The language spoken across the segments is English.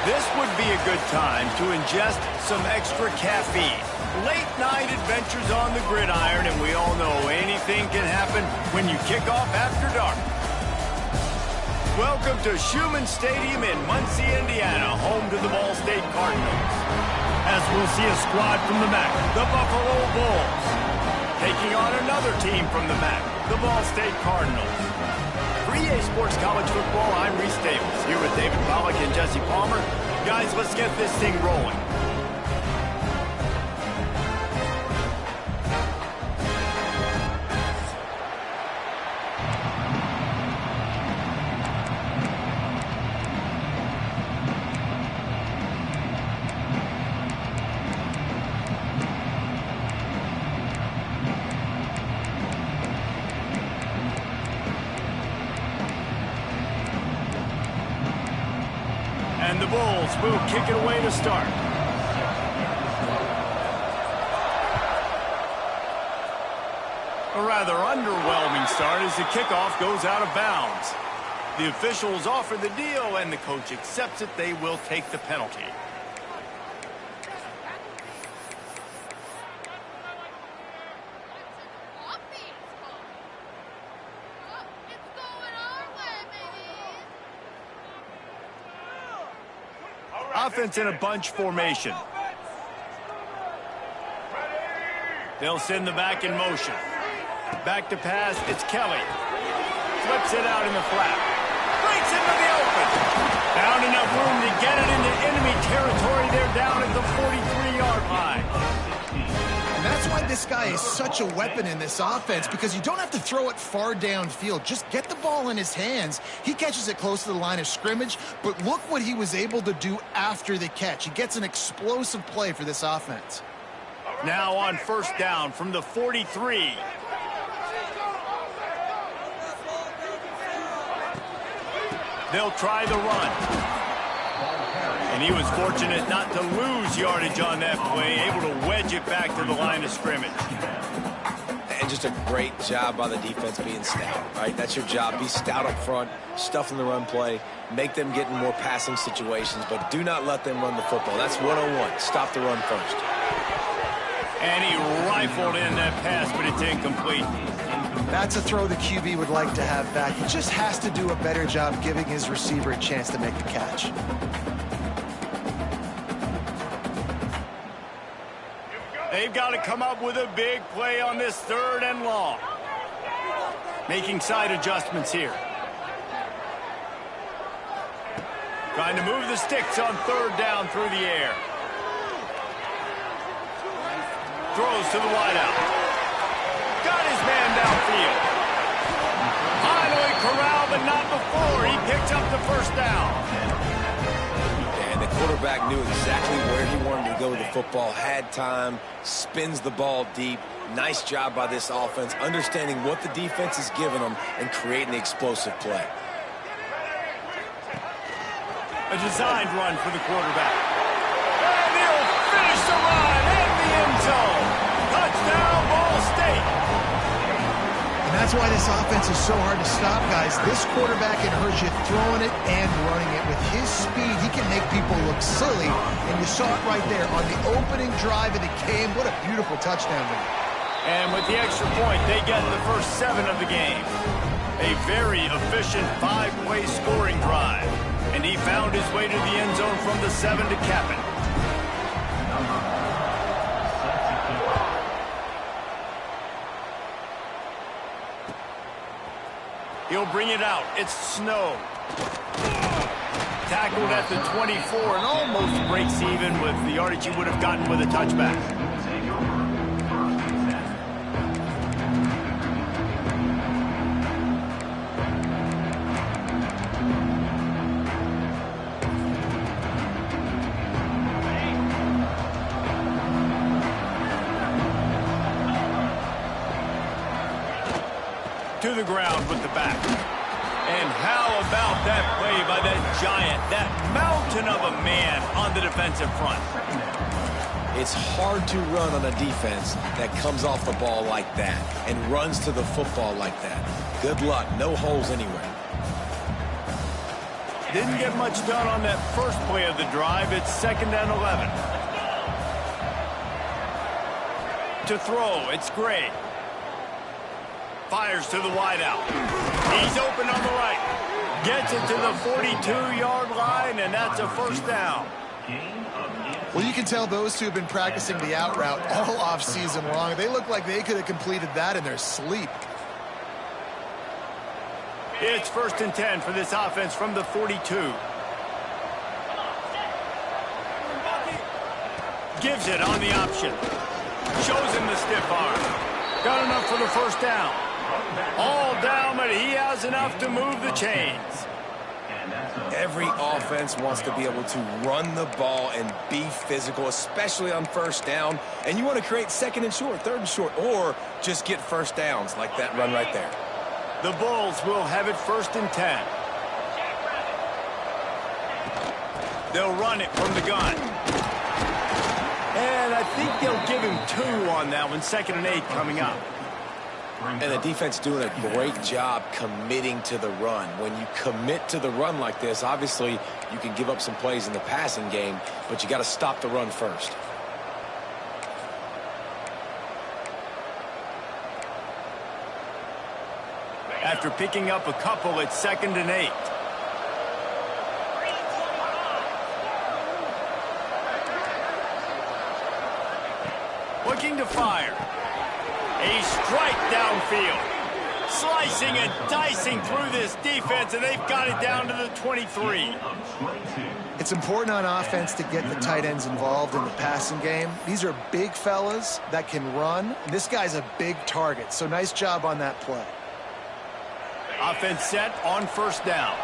This would be a good time to ingest some extra caffeine. Late night adventures on the gridiron, and we all know anything can happen when you kick off after dark. Welcome to Schumann Stadium in Muncie, Indiana, home to the Ball State Cardinals. As we'll see a squad from the MAC, the Buffalo Bulls. Taking on another team from the MAC, the Ball State Cardinals. For EA Sports College Football, I'm Reese Davis, here with David Pollack and Jesse Palmer. Guys, let's get this thing rolling. And the Bulls will kick it away to start. A rather underwhelming start as the kickoff goes out of bounds. The officials offer the deal, and the coach accepts it. They will take the penalty. Offense in a bunch formation. They'll send the back in motion. Back to pass, it's Kelly. Flips it out in the flat. Breaks into the open. Found enough room to get it into enemy territory. They're down at the 43-yard line. And that's why this guy is such a weapon in this offense, because you don't have to throw it far downfield. Just get the ball in his hands. He catches it close to the line of scrimmage, but look what he was able to do after the catch. He gets an explosive play for this offense. Now on first down from the 43. They'll try the run. And he was fortunate not to lose yardage on that play, able to wedge it back to the line of scrimmage. And just a great job by the defense being stout, right? That's your job. Be stout up front, stuff in the run play, make them get in more passing situations, but do not let them run the football. That's 101. Stop the run first. And he rifled in that pass, but it's incomplete. That's a throw the QB would like to have back. He just has to do a better job giving his receiver a chance to make the catch. They've got to come up with a big play on this 3rd and long. Making side adjustments here. Trying to move the sticks on 3rd down through the air. Throws to the wideout. Got his man downfield. Finally corralled, but not before. He picks up the first down. And the quarterback knew exactly where he wanted to go with the football, had time, spins the ball deep. Nice job by this offense, understanding what the defense is giving them and creating the explosive play. A designed run for the quarterback. And he'll finish the run in the end zone. Touchdown, Ball State. And that's why this offense is so hard to stop, guys. This quarterback can hurt you throwing it and running it. With his speed, he can make people look silly. And you saw it right there on the opening drive of the game. What a beautiful touchdown there. And with the extra point, they get the first 7 of the game. A very efficient 5-play scoring drive. And he found his way to the end zone from the 7 to cap it. He'll bring it out. It's Snow. Tackled at the 24 and almost breaks even with the yardage he would have gotten with a touchback. To the ground with the back. And how about that play by that giant, that mountain of a man on the defensive front? It's hard to run on a defense that comes off the ball like that and runs to the football like that. Good luck. No holes anywhere. Didn't get much done on that first play of the drive. It's 2nd and 11. To throw, it's Gray. Fires to the wideout. He's open on the right. Gets it to the 42-yard line, and that's a first down. Well, you can tell those two have been practicing the out route all off-season long. They look like they could have completed that in their sleep. It's 1st and 10 for this offense from the 42. Gives it on the option. Shows him the stiff arm. Got enough for the first down. All down, but he has enough to move the chains. Every offense wants to be able to run the ball and be physical, especially on first down. And you want to create 2nd and short, 3rd and short, or just get first downs like that run right there. The Bulls will have it 1st and 10. They'll run it from the gun. And I think they'll give him 2 on that one. 2nd and 8 coming up. And the defense doing a great job committing to the run. When you commit to the run like this, obviously you can give up some plays in the passing game, but you got to stop the run first. After picking up a couple, it's 2nd and 8. Looking to fire. A strike downfield. Slicing and dicing through this defense, and they've got it down to the 23. It's important on offense to get the tight ends involved in the passing game. These are big fellas that can run. This guy's a big target, so nice job on that play. Offense set on 1st down.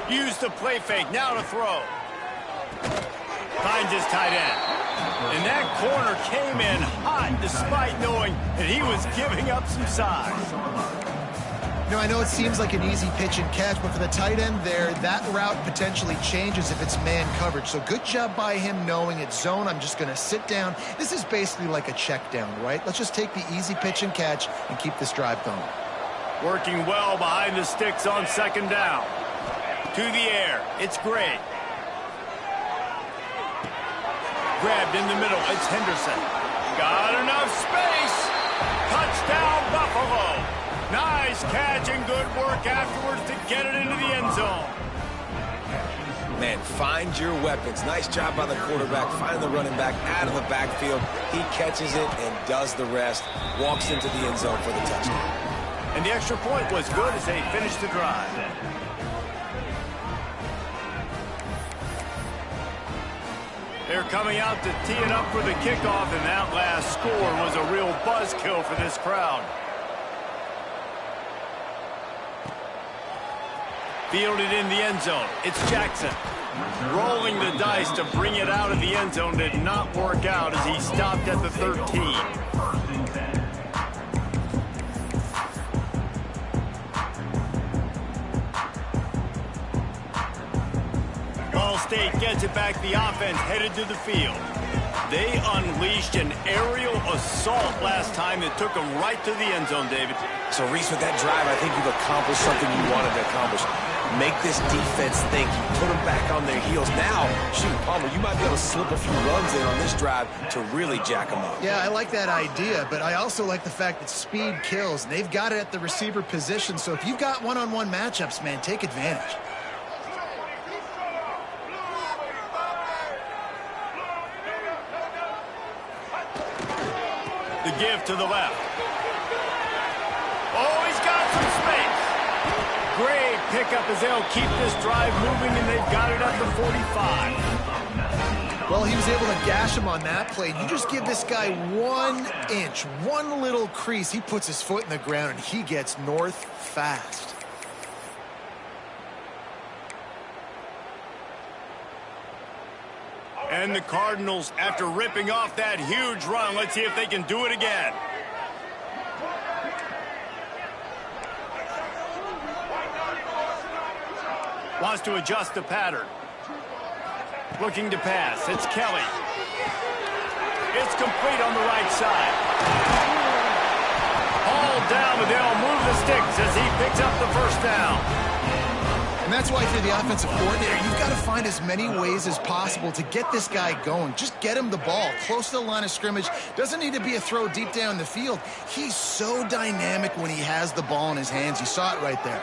Use the play fake, now to throw. Finds his tight end. And that corner came in hot despite knowing that he was giving up some size. I know it seems like an easy pitch and catch, but for the tight end there, that route potentially changes if it's man coverage. So good job by him knowing it's zone. I'm just going to sit down. This is basically like a check down, right? Let's just take the easy pitch and catch and keep this drive going. Working well behind the sticks on 2nd down. To the air, it's Gray. Grabbed in the middle, it's Henderson. Got enough space. Touchdown, Buffalo. Nice catch and good work afterwards to get it into the end zone. Man, find your weapons. Nice job by the quarterback. Find the running back out of the backfield. He catches it and does the rest. Walks into the end zone for the touchdown. And the extra point was good as they finished the drive. They're coming out to tee it up for the kickoff, and that last score was a real buzzkill for this crowd. Fielded in the end zone. It's Jackson. Rolling the dice to bring it out of the end zone did not work out as he stopped at the 13. Ball State gets it back. The offense headed to the field. They unleashed an aerial assault last time that took them right to the end zone, David. So, Reese, with that drive, I think you've accomplished something you wanted to accomplish. Make this defense think. You put them back on their heels. Now, shoot, Palmer, you might be able to slip a few runs in on this drive to really jack them up. Yeah, I like that idea, but I also like the fact that speed kills. They've got it at the receiver position, so if you've got one-on-one matchups, man, take advantage. The give to the left. Oh, he's got some space. Great pickup as they'll keep this drive moving, and they've got it at the 45. Well, he was able to gash him on that play. You just give this guy 1 inch, one little crease. He puts his foot in the ground, and he gets north fast. And the Cardinals, after ripping off that huge run, let's see if they can do it again. Wants to adjust the pattern. Looking to pass. It's Kelly. It's complete on the right side. Hauled down, but they'll move the sticks as he picks up the first down. And that's why if you're the offensive coordinator, you've got to find as many ways as possible to get this guy going. Just get him the ball close to the line of scrimmage. Doesn't need to be a throw deep down the field. He's so dynamic when he has the ball in his hands. You saw it right there.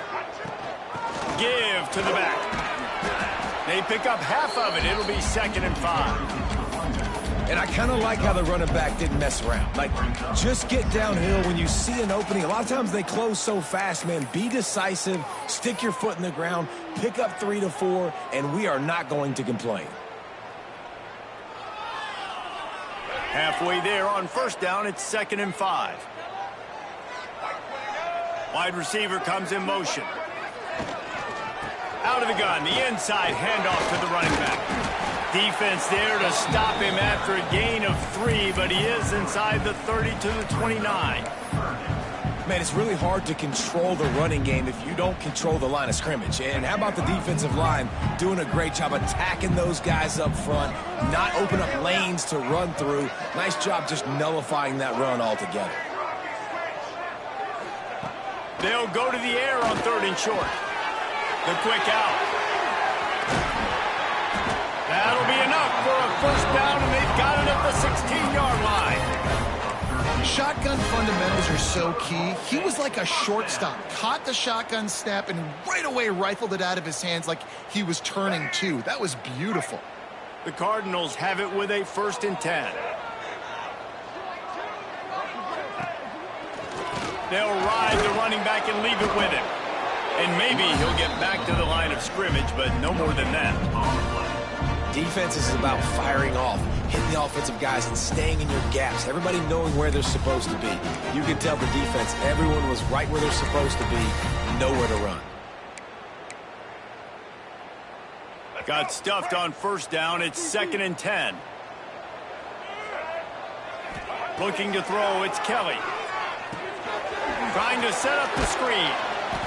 Give to the back. They pick up half of it. It'll be 2nd and 5. And I kind of like how the running back didn't mess around. Like, just get downhill when you see an opening. A lot of times they close so fast, man. Be decisive, stick your foot in the ground, pick up 3 to 4, and we are not going to complain. Halfway there on first down, it's 2nd and 5. Wide receiver comes in motion. Out of the gun, the inside handoff to the running back. Defense there to stop him after a gain of 3, but he is inside the 30 to the 29. Man, it's really hard to control the running game if you don't control the line of scrimmage. And how about the defensive line doing a great job attacking those guys up front, not open up lanes to run through. Nice job just nullifying that run altogether. They'll go to the air on 3rd and short. The quick out. That'll be enough for a first down, and they've got it at the 16-yard line. Shotgun fundamentals are so key. He was like a shortstop. Caught the shotgun snap and right away rifled it out of his hands like he was turning 2. That was beautiful. The Cardinals have it with a 1st and 10. They'll ride the running back and leave it with him. And maybe he'll get back to the line of scrimmage, but no more than that. Defense is about firing off, hitting the offensive guys and staying in your gaps. Everybody knowing where they're supposed to be. You can tell the defense, everyone was right where they're supposed to be, nowhere to run. Got stuffed on first down. It's 2nd and 10. Looking to throw, it's Kelly. Trying to set up the screen.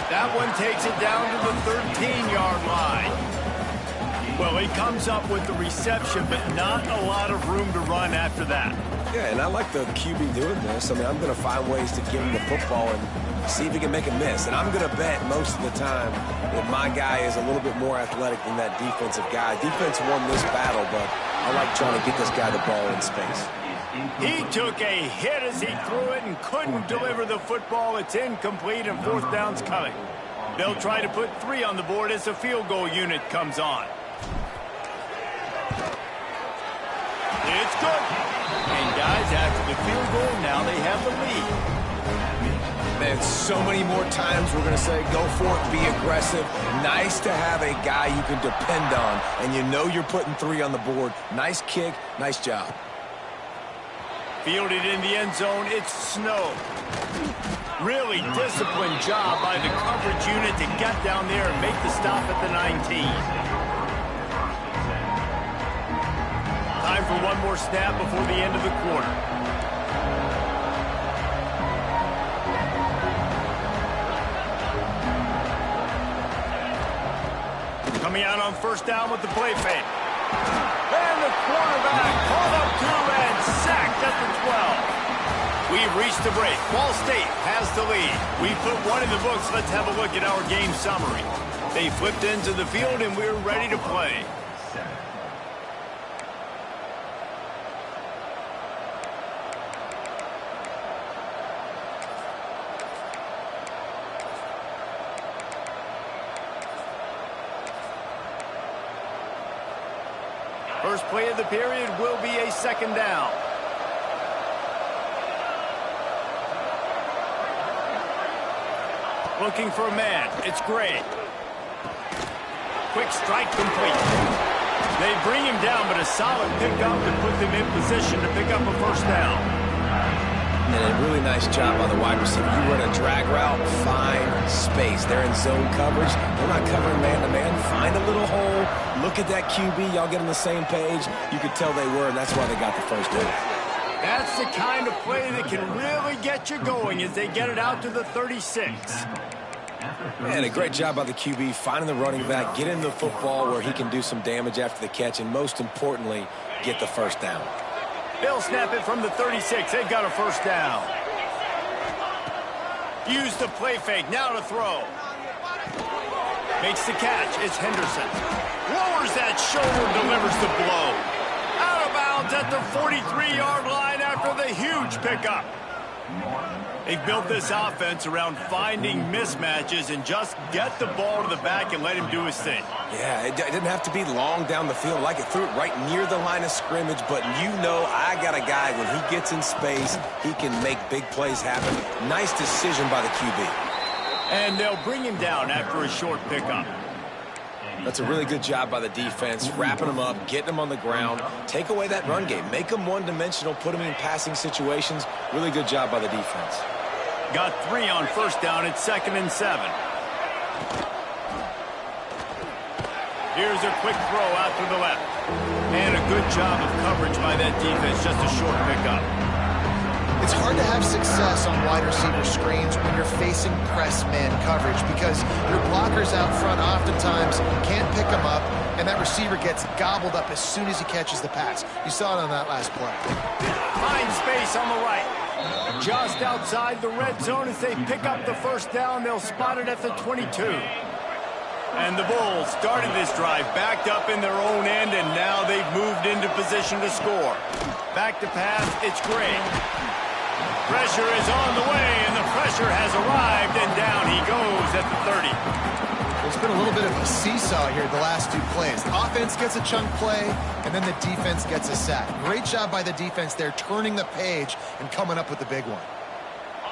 That one takes it down to the 13-yard line. Well, he comes up with the reception, but not a lot of room to run after that. Yeah, and I like the QB doing this. I mean, I'm going to find ways to give him the football and see if he can make a miss. And I'm going to bet most of the time that my guy is a little bit more athletic than that defensive guy. Defense won this battle, but I like trying to get this guy the ball in space. He took a hit as he threw it and couldn't deliver the football. It's incomplete, and 4th down's coming. They'll try to put 3 on the board as the field goal unit comes on. It's good. And guys, after the field goal, now they have the lead. Man, so many more times we're going to say, go for it, be aggressive. Nice to have a guy you can depend on, and you know you're putting 3 on the board. Nice kick, nice job. Fielded in the end zone, it's Snow. Really disciplined job by the coverage unit to get down there and make the stop at the 19. Time for one more snap before the end of the quarter. Coming out on first down with the play fake. And the quarterback called up to and sacked at the 12. We've reached the break. Ball State has the lead. We put one in the books. Let's have a look at our game summary. They flipped into the field and we're ready to play. First play of the period will be a 2nd down. Looking for a man. It's Gray. Quick strike complete. They bring him down, but a solid pickup to put them in position to pick up a first down. And a really nice job by the wide receiver. You run a drag route, find space. They're in zone coverage. They're not covering man-to-man. Find a little hole. Look at that QB. Y'all get on the same page. You could tell they were, and that's why they got the first down. That's the kind of play that can really get you going as they get it out to the 36. Man, a great job by the QB, finding the running back, get him the football where he can do some damage after the catch, and most importantly, get the first down. They'll snap it from the 36. They've got a first down. Use the play fake, now to throw. Makes the catch, it's Henderson. Lowers that shoulder, delivers the blow. Out of bounds at the 43-yard line after the huge pickup. They've built this offense around finding mismatches and just get the ball to the back and let him do his thing. Yeah, it didn't have to be long down the field. Like it threw it right near the line of scrimmage, but you know I got a guy, when he gets in space, he can make big plays happen. Nice decision by the QB. And they'll bring him down after a short pickup. That's a really good job by the defense, wrapping them up, getting them on the ground. Take away that run game. Make them one-dimensional, put them in passing situations. Really good job by the defense. Got 3 on first down. It's 2nd and 7. Here's a quick throw out to the left. And a good job of coverage by that defense. Just a short pickup. It's hard to have success on wide receiver screens when you're facing press man coverage because your blockers out front oftentimes can't pick them up, and that receiver gets gobbled up as soon as he catches the pass. You saw it on that last play. Find space on the right. Just outside the red zone as they pick up the first down. They'll spot it at the 22. And the Bulls started this drive backed up in their own end, and now they've moved into position to score. Back to pass, it's great. Pressure is on the way, and the pressure has arrived, and down he goes at the 30. There's been a little bit of a seesaw here the last 2 plays. The offense gets a chunk play, and then the defense gets a sack. Great job by the defense there, turning the page and coming up with the big one.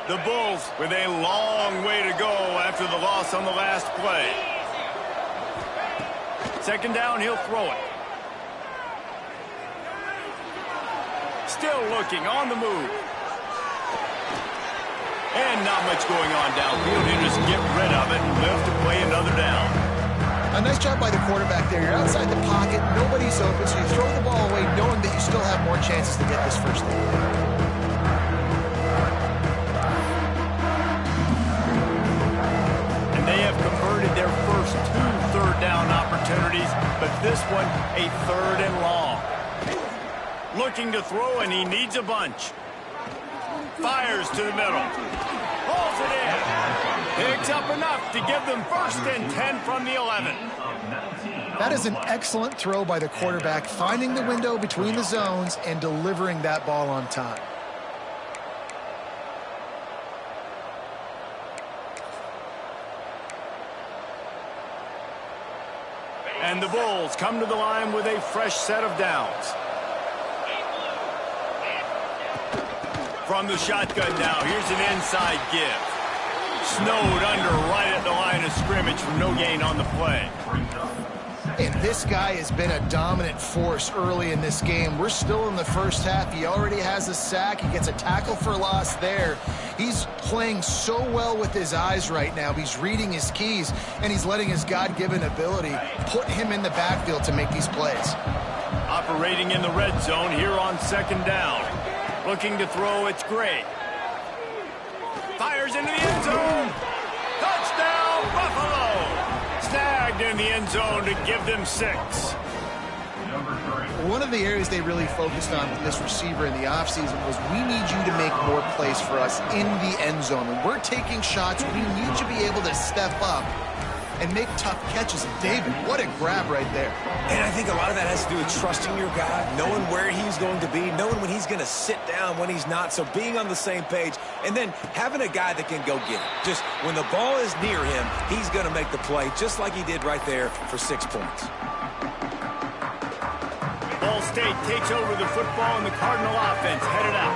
The Bulls with a long way to go after the loss on the last play. 2nd down, he'll throw it. Still looking, on the move. And not much going on downfield. He'll just get rid of it and live to play another down. A nice job by the quarterback there. You're outside the pocket, nobody's open, so you throw the ball away knowing that you still have more chances to get this first down. And they have converted their first 2 third down opportunities, but this one a 3rd and long. Looking to throw, and he needs a bunch. Fires to the middle. Pulls it in. Picks up enough to give them 1st and 10 from the 11. That is an excellent throw by the quarterback, finding the window between the zones and delivering that ball on time. And the Bulls come to the line with a fresh set of downs. From the shotgun now, here's an inside give. Snowed under right at the line of scrimmage for no gain on the play. And this guy has been a dominant force early in this game. We're still in the first half. He already has a sack. He gets a tackle for loss there. He's playing so well with his eyes right now. He's reading his keys, and he's letting his God-given ability put him in the backfield to make these plays. Operating in the red zone here on 2nd down. Looking to throw, it's great. Fires into the end zone. Touchdown, Buffalo. Snagged in the end zone to give them 6. One of the areas they really focused on with this receiver in the offseason was we need you to make more plays for us in the end zone. When we're taking shots, we need you to be able to step up and make tough catches. And David, what a grab right there. And I think a lot of that has to do with trusting your guy, knowing where he's going to be, knowing when he's going to sit down, when he's not. So being on the same page, and then having a guy that can go get it. Just when the ball is near him, he's going to make the play, just like he did right there for 6 points. Ball State takes over the football, and the Cardinal offense headed out.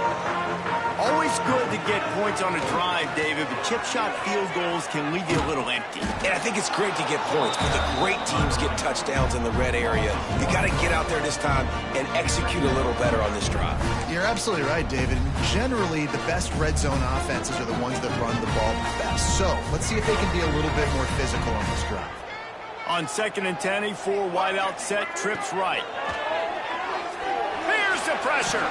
Always good to get points on a drive, David, but chip shot field goals can leave you a little empty. And I think it's great to get points, but the great teams get touchdowns in the red area. You got to get out there this time and execute a little better on this drive. You're absolutely right, David. Generally, the best red zone offenses are the ones that run the ball the best. So let's see if they can be a little bit more physical on this drive. On 2nd and 10, a 4 wideout set, trips right. Here's the pressure.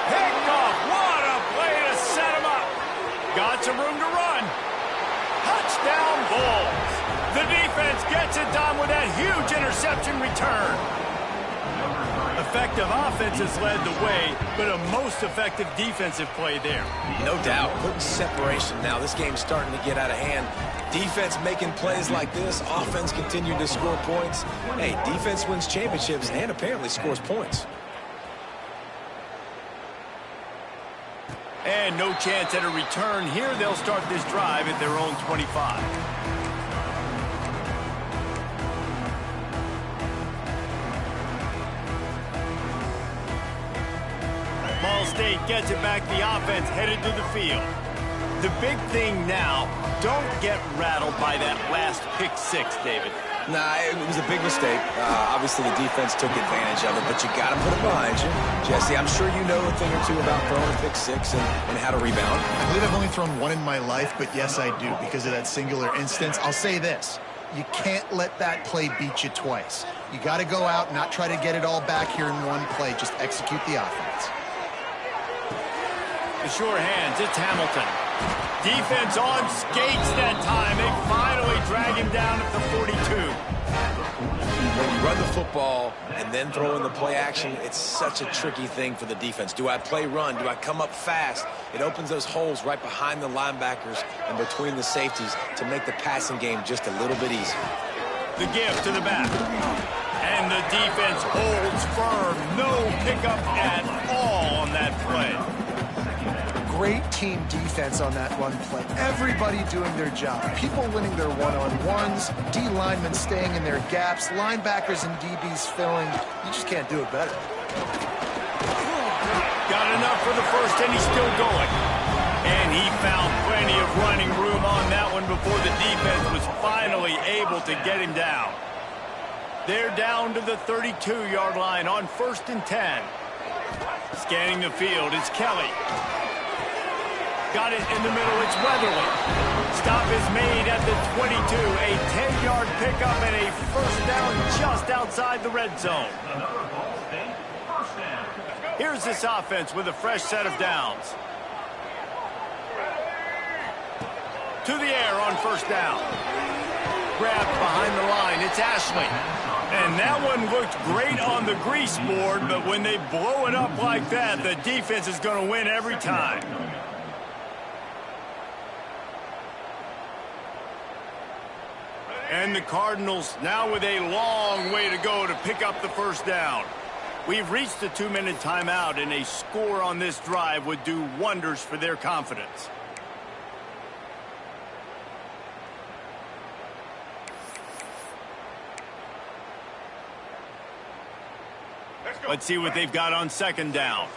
Picked off. What a play to set him up. Got some room to run. Touchdown Bulls. The defense gets it done with that huge interception return. effective offense has led the way, but a most effective defensive play there. No doubt. Putting separation now. This game's starting to get out of hand. Defense making plays like this. Offense continuing to score points. Hey, defense wins championships and apparently scores points. And no chance at a return here. They'll start this drive at their own 25. Ball State gets it back. The offense headed to the field. The big thing now, don't get rattled by that last pick six, David. Nah, it was a big mistake. Obviously, the defense took advantage of it, but you got to put it behind you. Jesse, I'm sure you know a thing or two about throwing a pick six and how to rebound. I believe I've only thrown one in my life, but yes, I do, because of that singular instance. I'll say this. You can't let that play beat you twice. You got to go out and not try to get it all back here in one play. Just execute the offense. The sure hands, it's Hamilton. Defense on skates that time. They finally drag him down at the 42. When you run the football and then throw in the play action, it's such a tricky thing for the defense. Do I play run? Do I come up fast? It opens those holes right behind the linebackers and between the safeties to make the passing game just a little bit easier. The give to the back. And the defense holds firm. No pickup at all on that play. Great team defense on that run play. Everybody doing their job. People winning their one-on-ones, D linemen staying in their gaps, linebackers and DBs filling. You just can't do it better. Got enough for the first, and he's still going. And he found plenty of running room on that one before the defense was finally able to get him down. They're down to the 32-yard line on 1st and 10. Scanning the field, it's Kelly. Got it in the middle, it's Weatherly. Stop is made at the 22. A 10-yard pickup and a first down just outside the red zone. Here's this offense with a fresh set of downs. To the air on first down. Grabbed behind the line, it's Ashley. And that one looked great on the grease board, but when they blow it up like that, the defense is going to win every time. And the Cardinals now with a long way to go to pick up the first down. We've reached the 2-minute timeout, and a score on this drive would do wonders for their confidence. Let's see what they've got on second down.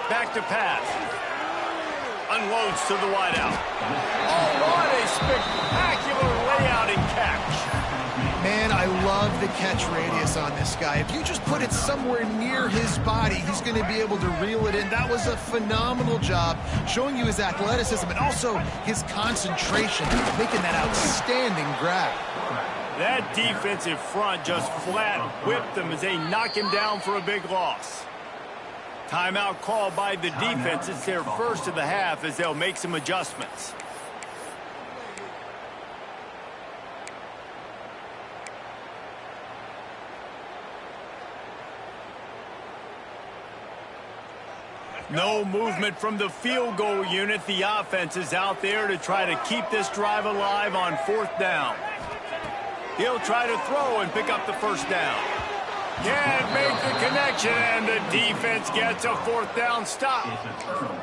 Back to pass. Unloads to the wideout. Oh, what a spectacular layout and catch. Man, I love the catch radius on this guy. If you just put it somewhere near his body, he's going to be able to reel it in. That was a phenomenal job, showing you his athleticism and also his concentration, making that outstanding grab. That defensive front just flat whipped him as they knock him down for a big loss. Timeout called by the defense. It's their first of the half as they'll make some adjustments. No movement from the field goal unit. The offense is out there to try to keep this drive alive on 4th down. He'll try to throw and pick up the first down. Can't make the connection, and the defense gets a 4th down stop.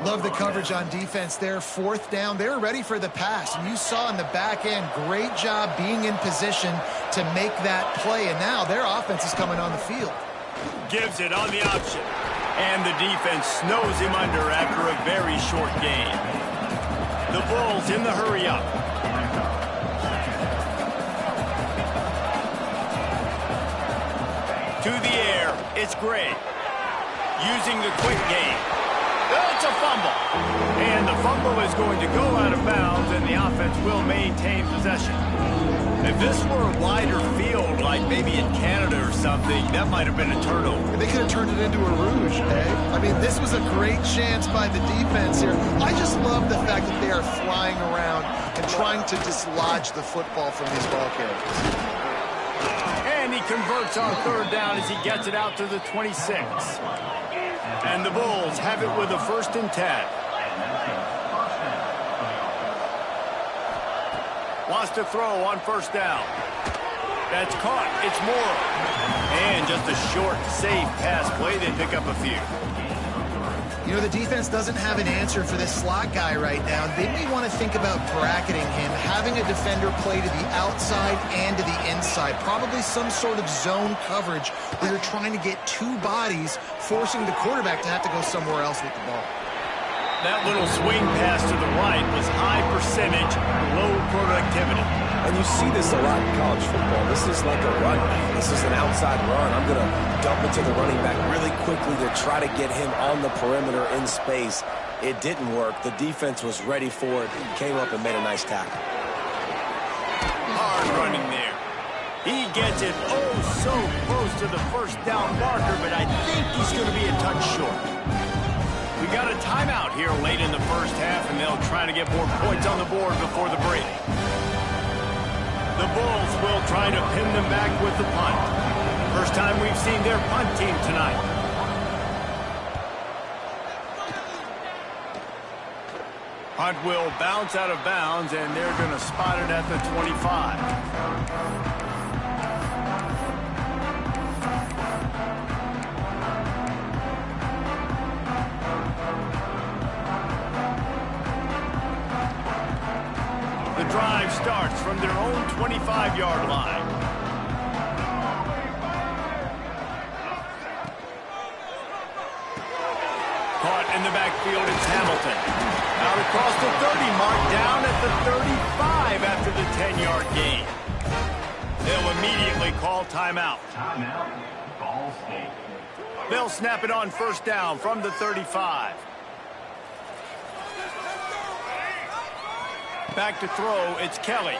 Love the coverage on defense there. 4th down. They were ready for the pass, and you saw in the back end, great job being in position to make that play, and now their offense is coming on the field. Gives it on the option, and the defense snows him under after a very short gain. The Bulls in the hurry-up. To the air, it's Gray. Using the quick game. It's a fumble. And the fumble is going to go out of bounds, and the offense will maintain possession. If this were a wider field, like maybe in Canada or something, that might have been a turnover. They could have turned it into a rouge, eh? I mean, this was a great chance by the defense here. I just love the fact that they are flying around and trying to dislodge the football from these ball carriers. And converts on third down as he gets it out to the 26. And the Bulls have it with a 1st and 10. Wants to throw on 1st down. That's caught. It's Morrow. And just a short, safe pass play. They pick up a few. You know, the defense doesn't have an answer for this slot guy right now. They may want to think about bracketing him, having a defender play to the outside and to the inside. Probably some sort of zone coverage where you're trying to get 2 bodies, forcing the quarterback to have to go somewhere else with the ball. That little swing pass to the right was high percentage, low productivity. And you see this a lot in college football. This is like a run. This is an outside run. I'm going to dump it to the running back really quickly to try to get him on the perimeter in space. It didn't work. The defense was ready for it, came up and made a nice tackle. Hard running there. He gets it so close to the 1st down marker, but I think he's going to be a touch short. We got a timeout here late in the 1st half, and they'll try to get more points on the board before the break. The Bulls will try to pin them back with the punt. First time we've seen their punt team tonight. Punt will bounce out of bounds, and they're going to spot it at the 25. The drive starts from their own 25-yard line. Caught in the backfield, it's Hamilton. Out across the 30 mark, down at the 35 after the 10-yard gain. They'll immediately call timeout. Timeout, Ball State. They'll snap it on 1st down from the 35. Back to throw, it's Kelly.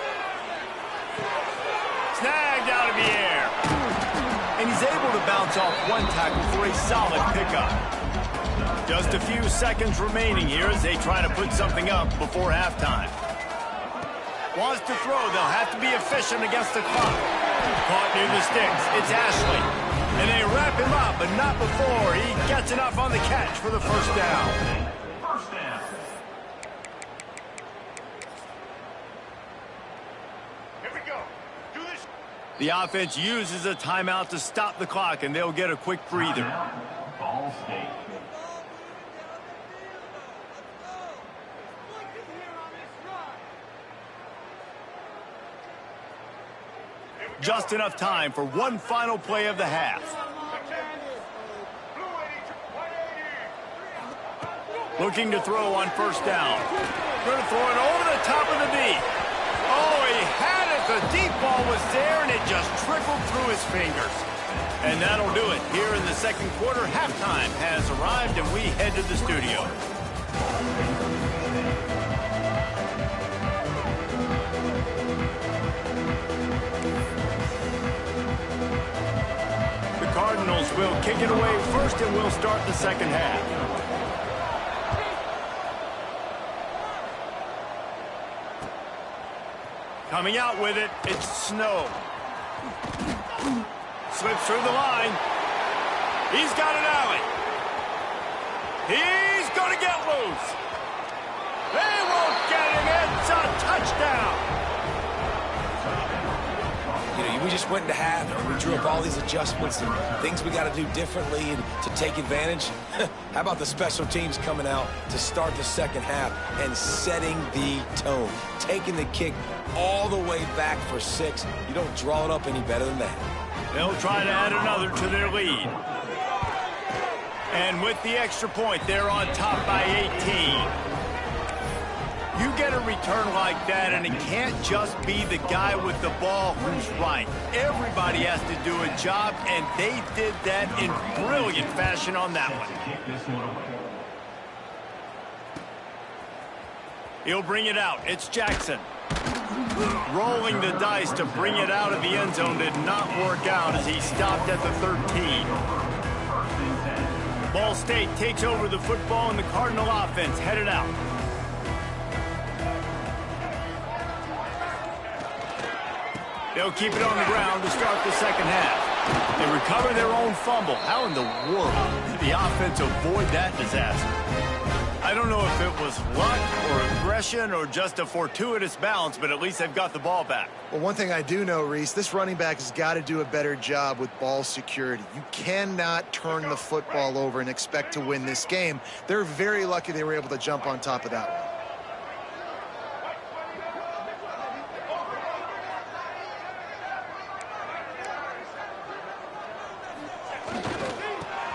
Snagged out of the air. And he's able to bounce off 1 tackle for a solid pickup. Just a few seconds remaining here as they try to put something up before halftime. Wants to throw, they'll have to be efficient against the clock. Caught near the sticks, it's Ashley. And they wrap him up, but not before he gets enough on the catch for the 1st down. First down. The offense uses a timeout to stop the clock, and they'll get a quick breather. Ball State. Just enough time for one final play of the half. Looking to throw on 1st down. Going to throw it over the top of the knee. Oh, he had it. The deep ball was there, and it just trickled through his fingers. And that'll do it. Here in the 2nd quarter, halftime has arrived, and we head to the studio. The Cardinals will kick it away first, and we'll start the 2nd half. Coming out with it, it's Snow. Slips through the line. He's got an alley. He's going to get loose. They won't get him. It's a touchdown. You know, we just went into half, and we drew up all these adjustments and things we got to do differently and to take advantage. How about the special teams coming out to start the 2nd half and setting the tone, taking the kick all the way back for 6. You don't draw it up any better than that. They'll try to add another to their lead. And with the extra point, they're on top by 18. You get a return like that, and it can't just be the guy with the ball who's right. Everybody has to do a job, and they did that in brilliant fashion on that one. He'll bring it out. It's Jackson. Rolling the dice to bring it out of the end zone did not work out as he stopped at the 13. Ball State takes over the football, and the Cardinal offense headed out. They'll keep it on the ground to start the second half. They recover their own fumble. How in the world did the offense avoid that disaster? I don't know if it was luck or aggression or just a fortuitous bounce, but at least they've got the ball back. Well, one thing I do know, Reese, this running back has got to do a better job with ball security. You cannot turn the football over and expect to win this game. They're very lucky they were able to jump on top of that one.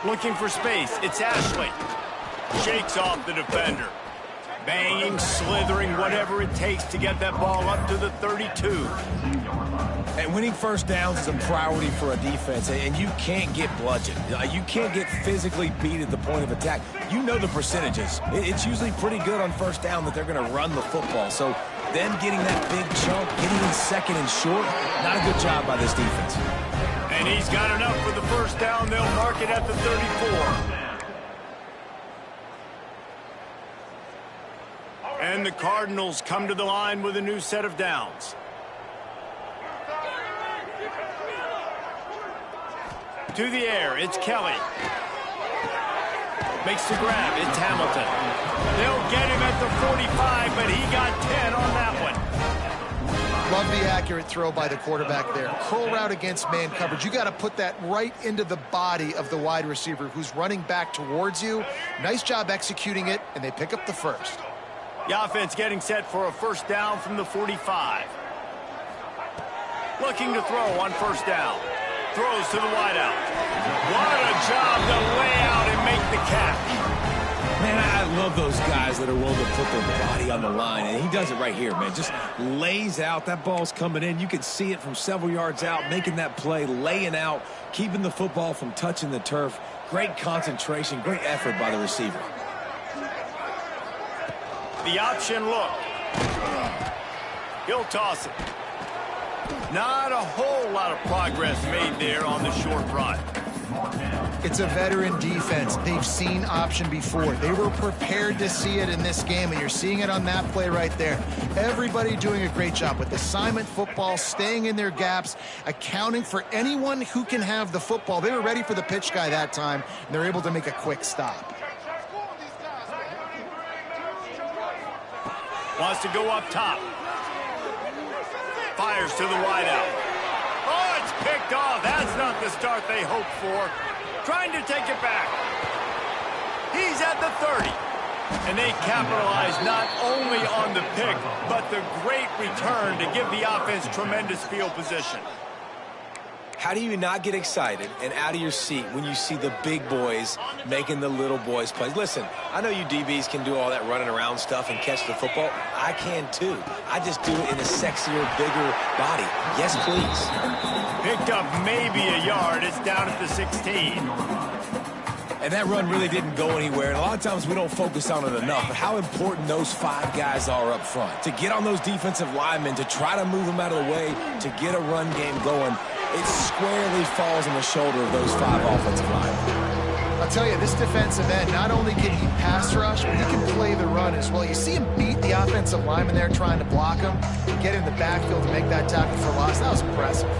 Looking for space. It's Ashley. Shakes off the defender. Banging, slithering, whatever it takes to get that ball up to the 32. And winning first downs is a priority for a defense, and you can't get bludgeoned. You can't get physically beat at the point of attack. You know the percentages. It's usually pretty good on first down that they're going to run the football. So them getting that big chunk, getting in second and short, not a good job by this defense. And he's got enough for the first down. They'll mark it at the 34. And the Cardinals come to the line with a new set of downs. To the air, it's Kelly. Makes the grab, it's Hamilton. They'll get him at the 45, but he got 10 on that one. Love the accurate throw by the quarterback there. Curl route against man coverage. You got to put that right into the body of the wide receiver who's running back towards you. Nice job executing it, and they pick up the first. The offense getting set for a first down from the 45. Looking to throw on first down. Throws to the wideout. What a job to lay out and make the catch. Man, I love those guys that are willing to put their body on the line, and he does it right here, man. Just lays out. That ball's coming in. You can see it from several yards out, making that play, laying out, keeping the football from touching the turf. Great concentration, great effort by the receiver. The option look. He'll toss it. Not a whole lot of progress made there on the short run. It's a veteran defense. They've seen option before. They were prepared to see it in this game, and you're seeing it on that play right there. Everybody doing a great job with assignment football, staying in their gaps, accounting for anyone who can have the football. They were ready for the pitch guy that time, and they're able to make a quick stop. Wants to go up top. Fires to the wideout. Oh, it's picked off. That's not the start they hoped for. Trying to take it back. He's at the 30. And they capitalize not only on the pick, but the great return to give the offense tremendous field position. How do you not get excited and out of your seat when you see the big boys making the little boys plays? Listen, I know you DBs can do all that running around stuff and catch the football. I can too. I just do it in a sexier, bigger body. Yes, please. Picked up maybe a yard. It's down at the 16. And that run really didn't go anywhere. And a lot of times we don't focus on it enough. But how important those five guys are up front. To get on those defensive linemen, to try to move them out of the way, to get a run game going. It squarely falls on the shoulder of those five offensive linemen. I'll tell you, this defensive end, not only can he pass rush, but he can play the run as well. You see him beat the offensive lineman there trying to block him, get in the backfield to make that tackle for loss. That was impressive.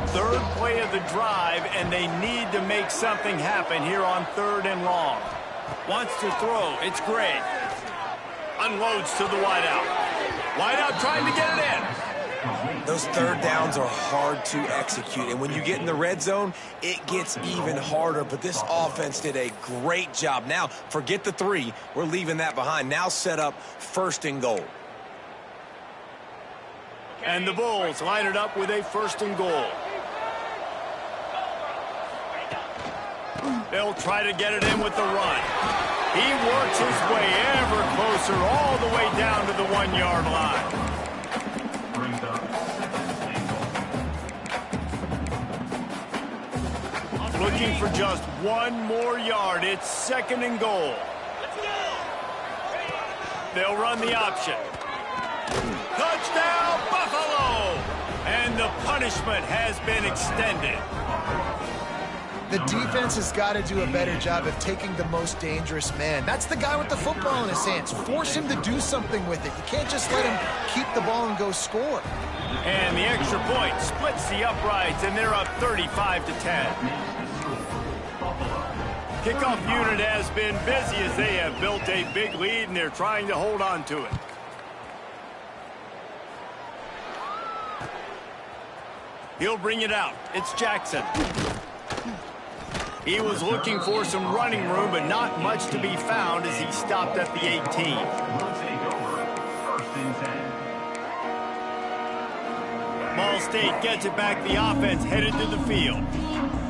Third play of the drive, and they need to make something happen here on 3rd and long. Wants to throw. It's Gray. Unloads to the wideout. Wideout trying to get it in. Those third downs are hard to execute, and when you get in the red zone, it gets even harder. But this offense did a great job. Now, forget the 3. We're leaving that behind. Now set up 1st and goal. And the Bulls line it up with a 1st and goal. They'll try to get it in with the run. He works his way ever closer all the way down to the 1-yard line. Looking for just 1 more yard. It's 2nd and goal. They'll run the option. Touchdown, Buffalo! And the punishment has been extended. The defense has got to do a better job of taking the most dangerous man. That's the guy with the football in his hands. Force him to do something with it. You can't just let him keep the ball and go score. And the extra point splits the uprights, and they're up 35 to 10. Kickoff unit has been busy as they have built a big lead, and they're trying to hold on to it. He'll bring it out. It's Jackson. He was looking for some running room, but not much to be found as he stopped at the 18. Ball State gets it back. The offense headed to the field.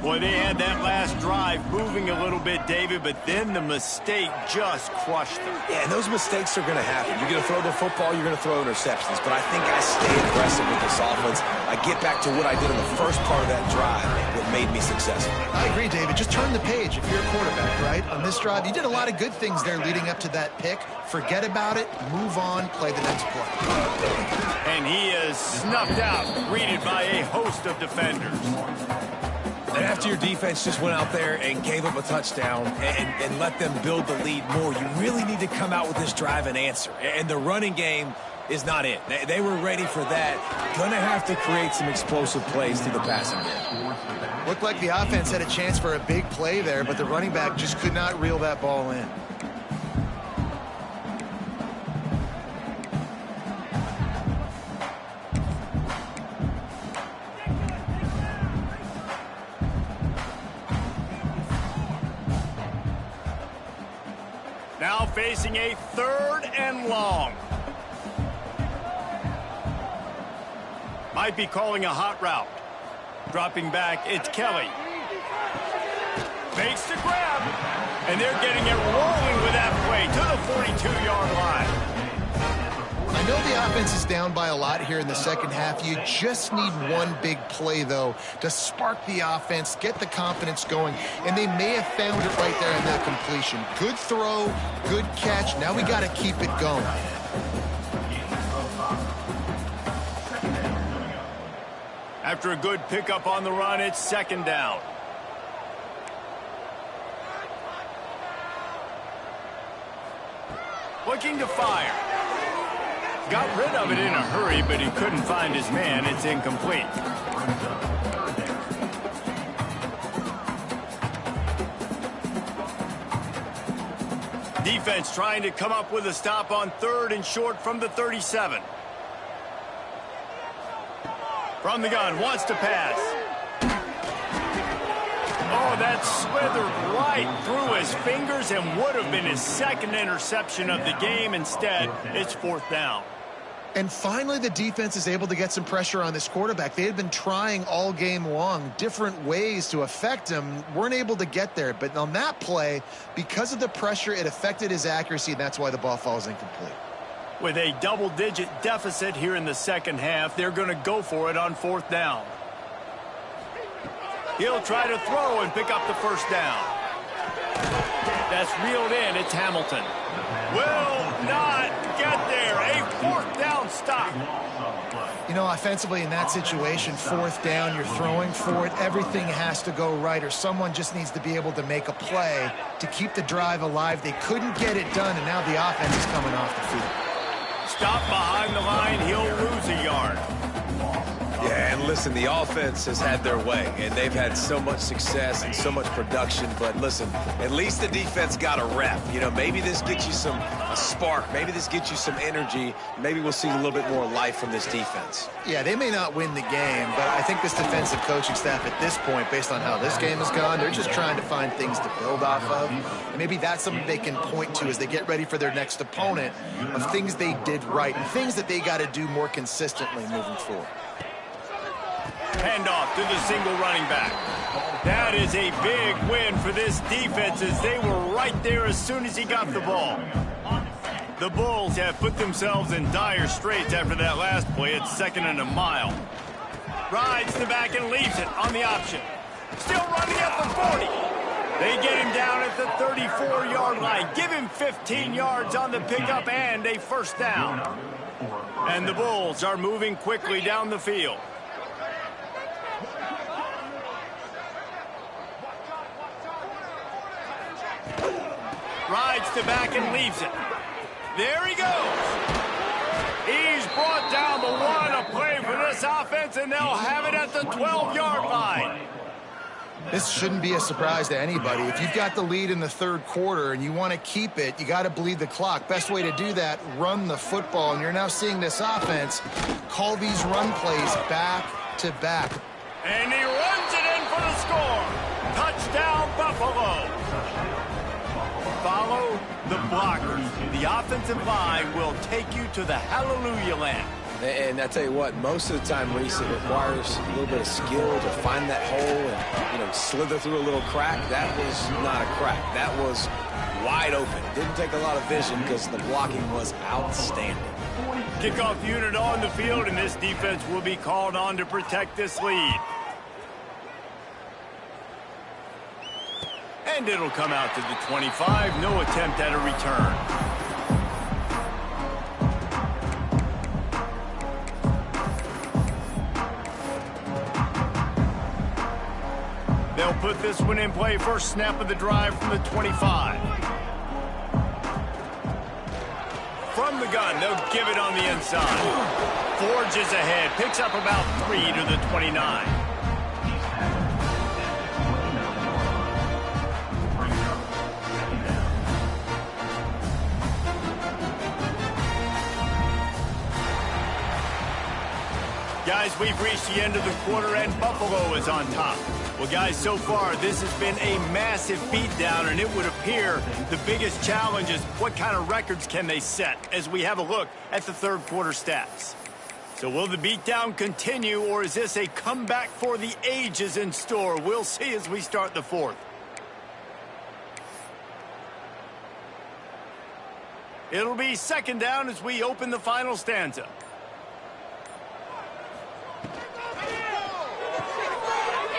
Boy, they had that last drive moving a little bit, David, but then the mistake just crushed them. Yeah, and those mistakes are going to happen. You're going to throw the football, you're going to throw interceptions. But I think I stay aggressive with this offense. I get back to what I did in the first part of that drive that made me successful. I agree, David. Just turn the page if you're a quarterback, right? On this drive, you did a lot of good things there leading up to that pick. Forget about it, move on, play the next play. And he is snuffed out, greeted by a host of defenders. And after your defense just went out there and gave up a touchdown and let them build the lead more, you really need to come out with this drive and answer. And the running game is not it. They were ready for that. Going to have to create some explosive plays through the passing game. Looked like the offense had a chance for a big play there, but the running back just could not reel that ball in. Now facing a 3rd and long. Might be calling a hot route. Dropping back, it's Kelly. Makes the grab. And they're getting it rolling with that play to the 42-yard line. I know the offense is down by a lot here in the second half. You just need one big play, though, to spark the offense, get the confidence going, and they may have found it right there in that completion. Good throw, good catch. Now we got to keep it going. After a good pickup on the run, it's 2nd down. Looking to fire. Got rid of it in a hurry, but he couldn't find his man. It's incomplete. Defense trying to come up with a stop on 3rd and short from the 37. From the gun, wants to pass. Oh, that slithered right through his fingers and would have been his 2nd interception of the game. Instead, it's 4th down. And finally, the defense is able to get some pressure on this quarterback. They had been trying all game long different ways to affect him, weren't able to get there. But on that play, because of the pressure, it affected his accuracy, and that's why the ball falls incomplete. With a double-digit deficit here in the second half, they're going to go for it on 4th down. He'll try to throw and pick up the 1st down. That's reeled in. It's Hamilton. Will not get there. A 4th down stop. You know, offensively in that situation, 4th down, you're throwing for it. Everything has to go right, or someone just needs to be able to make a play to keep the drive alive. They couldn't get it done, and now the offense is coming off the field. Stop behind the line. He'll lose a yard. Yeah, and listen, the offense has had their way, and they've had so much success and so much production. But listen, at least the defense got a rep. You know, maybe this gets you a spark. Maybe this gets you some energy. Maybe we'll see a little bit more life from this defense. Yeah, they may not win the game, but I think this defensive coaching staff at this point, based on how this game has gone, they're just trying to find things to build off of. And maybe that's something they can point to as they get ready for their next opponent, of things they did right and things that they got to do more consistently moving forward. Handoff to the single running back. That is a big win for this defense as they were right there as soon as he got the ball. The Bulls have put themselves in dire straits after that last play. It's 2nd and a mile. Rides the back and leaves it on the option. Still running at the 40. They get him down at the 34-yard line. Give him 15 yards on the pickup and a 1st down. And the Bulls are moving quickly down the field. Rides to back and leaves it. There he goes. He's brought down the one. A play for this distance, and they'll have it at the 12-yard line. This shouldn't be a surprise to anybody. If you've got the lead in the third quarter and you want to keep it, you got to bleed the clock. Best way to do that, run the football. And you're now seeing this offense call these run plays back to back. And he runs it in for the score. Touchdown, Buffalo. Follow the blockers. The offensive line will take you to the hallelujah land. And I tell you what, most of the time, Reese, it requires a little bit of skill to find that hole and, you know, slither through a little crack. That was not a crack. That was wide open. Didn't take a lot of vision because the blocking was outstanding. Kickoff unit on the field, and this defense will be called on to protect this lead. And it'll come out to the 25. No attempt at a return. They'll put this one in play. First snap of the drive from the 25. From the gun, they'll give it on the inside. Forges ahead, picks up about 3 to the 29. Guys, we've reached the end of the quarter, and Buffalo is on top. Well, guys, so far, this has been a massive beatdown, and it would appear the biggest challenge is what kind of records can they set as we have a look at the third quarter stats. So will the beatdown continue, or is this a comeback for the ages in store? We'll see as we start the fourth. It'll be second down as we open the final stanza.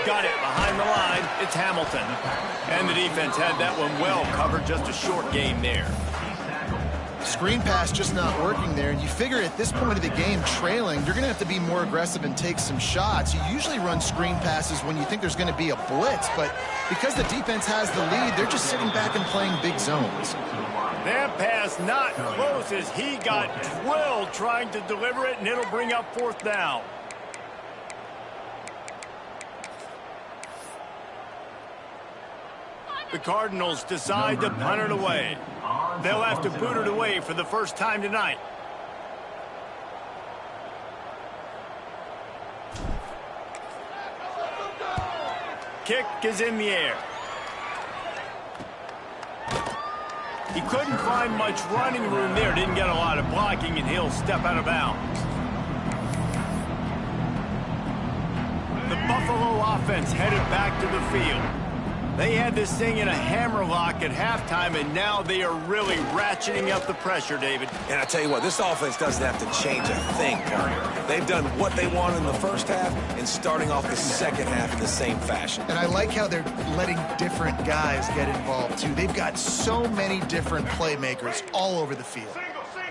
Got it behind the line. It's Hamilton. And the defense had that one well covered. Just a short game there. Screen pass just not working there. And you figure at this point of the game, trailing, you're going to have to be more aggressive and take some shots. You usually run screen passes when you think there's going to be a blitz. But because the defense has the lead, they're just sitting back and playing big zones. That pass not close as he got drilled trying to deliver it, and it'll bring up fourth down. The Cardinals decide to punt it away. They'll have to boot it away for the first time tonight. Kick is in the air. He couldn't find much running room there. Didn't get a lot of blocking, and he'll step out of bounds. The Buffalo offense headed back to the field. They had this thing in a hammerlock at halftime, and now they are really ratcheting up the pressure, David. And I tell you what, this offense doesn't have to change a thing, Carter. They've done what they wanted in the first half and starting off the second half in the same fashion. And I like how they're letting different guys get involved, too. They've got so many different playmakers all over the field.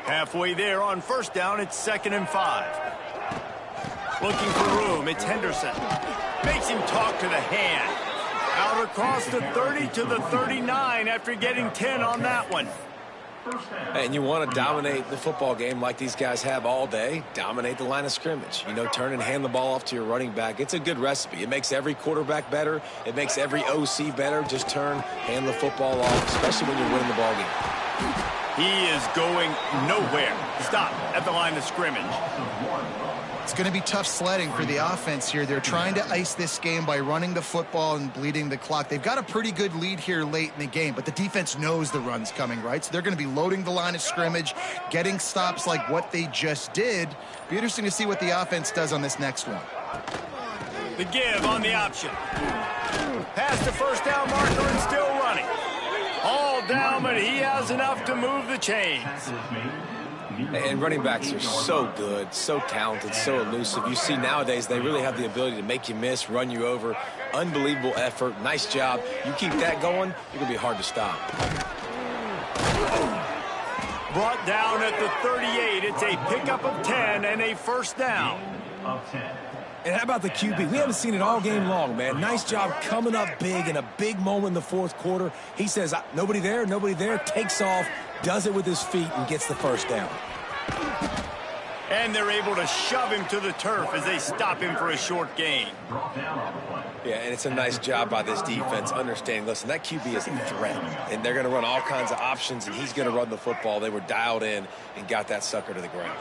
Halfway there on first down, it's 2nd and 5. Looking for room, it's Henderson. Makes him talk to the hand. Out across the 30 to the 39 after getting 10 on that one. And you want to dominate the football game like these guys have all day. Dominate the line of scrimmage. You know, turn and hand the ball off to your running back. It's a good recipe. It makes every quarterback better. It makes every OC better. Just turn, hand the football off, especially when you're winning the ball game. He is going nowhere. Stop at the line of scrimmage. It's going to be tough sledding for the offense here. They're trying to ice this game by running the football and bleeding the clock. They've got a pretty good lead here late in the game, but the defense knows the run's coming, right? So they're going to be loading the line of scrimmage, getting stops like what they just did. Be interesting to see what the offense does on this next one. The give on the option. Past the first down marker and still running. All down, but he has enough to move the chains. And running backs are so good, so talented, so elusive. You see nowadays they really have the ability to make you miss, run you over. Unbelievable effort. Nice job. You keep that going, you're going to be hard to stop. Brought down at the 38. It's a pickup of 10 and a first down. And how about the QB? We haven't seen it all game long, man. Nice job coming up big in a big moment in the fourth quarter. He says, nobody there, takes off, does it with his feet, and gets the first down. And they're able to shove him to the turf as they stop him for a short gain. Yeah, and it's a nice job by this defense understanding, listen, that QB is a threat, and they're going to run all kinds of options, and he's going to run the football. They were dialed in and got that sucker to the ground.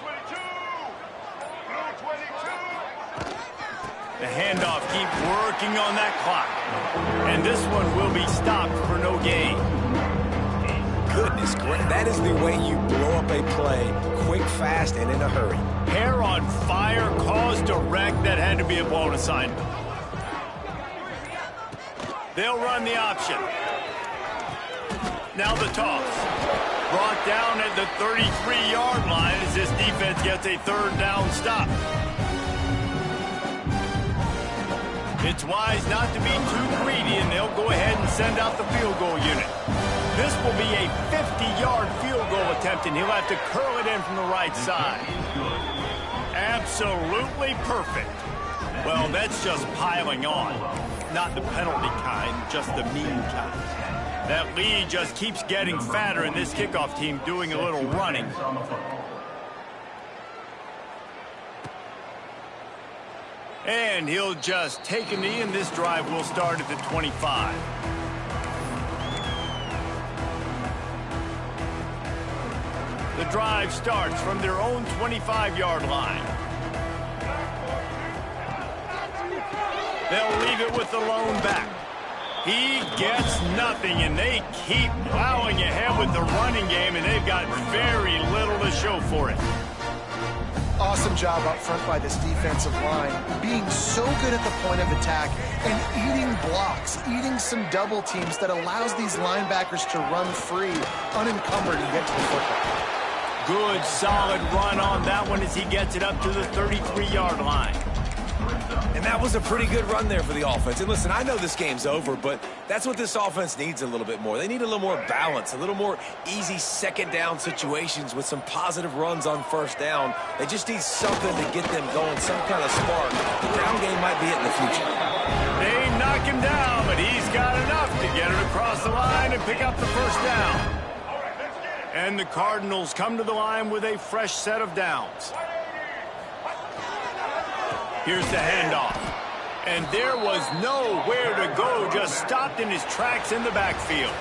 The handoff keeps working on that clock. And this one will be stopped for no gain. Goodness, that is the way you blow up a play quick, fast, and in a hurry. Hair on fire, caused a wreck. That had to be a blown assignment. They'll run the option. Now the toss. Brought down at the 33-yard line as this defense gets a third down stop. It's wise not to be too greedy, and they'll go ahead and send out the field goal unit. This will be a 50-yard field goal attempt, and he'll have to curl it in from the right side. Absolutely perfect. Well, that's just piling on. Not the penalty kind, just the mean kind. That lead just keeps getting fatter, and this kickoff team doing a little running. And he'll just take a knee, and this drive will start at the 25. The drive starts from their own 25-yard line. They'll leave it with the lone back. He gets nothing, and they keep plowing ahead with the running game, and they've got very little to show for it. Awesome job up front by this defensive line, being so good at the point of attack and eating blocks, eating some double teams that allows these linebackers to run free, unencumbered, and get to the football. Good, solid run on that one as he gets it up to the 33-yard line. And that was a pretty good run there for the offense. And listen, I know this game's over, but that's what this offense needs a little bit more. They need a little more balance, a little more easy second down situations with some positive runs on first down. They just need something to get them going, some kind of spark. The ground game might be it in the future. They knock him down, but he's got enough to get it across the line and pick up the first down. And the Cardinals come to the line with a fresh set of downs. Here's the handoff. And there was nowhere to go, just stopped in his tracks in the backfield.